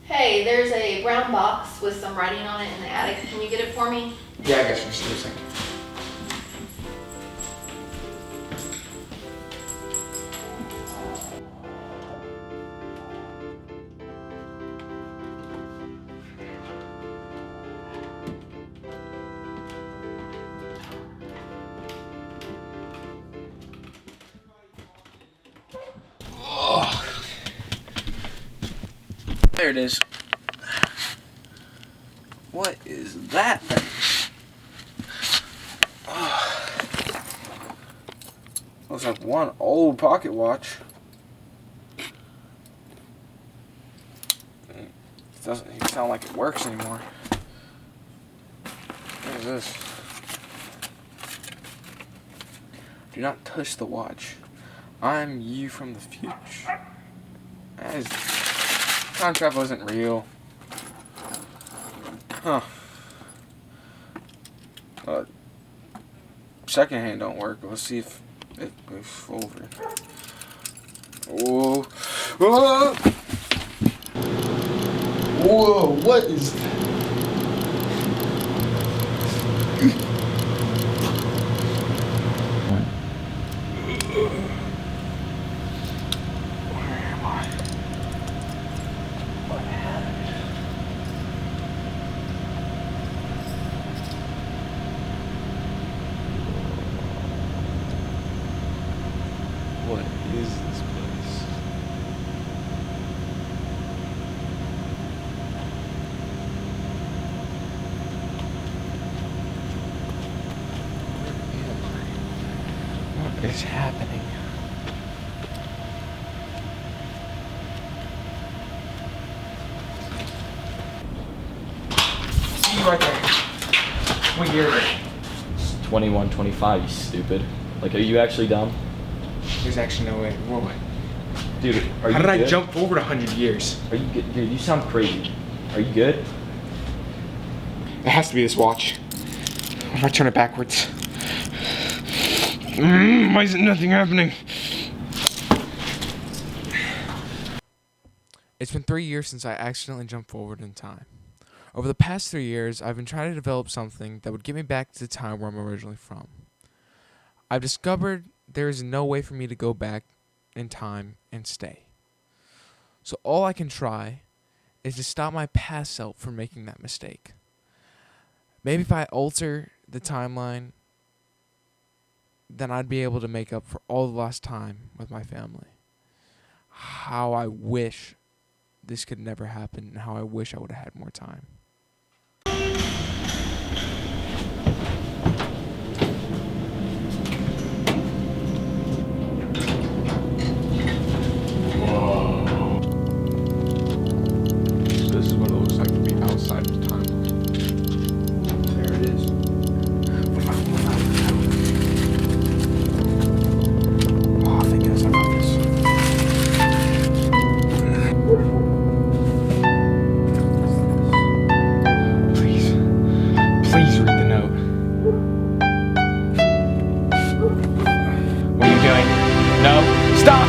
Hey, there's a brown box with some writing on it in the attic. Can you get it for me? Yeah, I guess for just a second. There it is. What is that thing? Looks like one old pocket watch. It doesn't even sound like it works anymore. What is this? Do not touch the watch. I'm you from the future. Time travel isn't real. Huh. Second hand don't work. Let's see if it goes forward. Whoa. Whoa! Whoa, what is that? What is this place? Where am I? What is happening? See you right there. What year is it? It's 21, 25, you stupid. Like, are you actually dumb? There's actually no way. Whoa. Dude, are you How did I good? jump forward 100 years? Are you good? Dude, you sound crazy. Are you good? It has to be this watch. What if I turn it backwards? Why isn't nothing happening? It's been 3 years since I accidentally jumped forward in time. Over the past 3 years, I've been trying to develop something that would get me back to the time where I'm originally from. I've discovered there is no way for me to go back in time and stay. So all I can try is to stop my past self from making that mistake. Maybe if I alter the timeline, then I'd be able to make up for all the lost time with my family. How I wish this could never happen, and how I wish I would have had more time. This is what it looks like to be outside of time. There it is. Oh, thank goodness I got this. Please. Please read the note. What are you doing? No. Stop!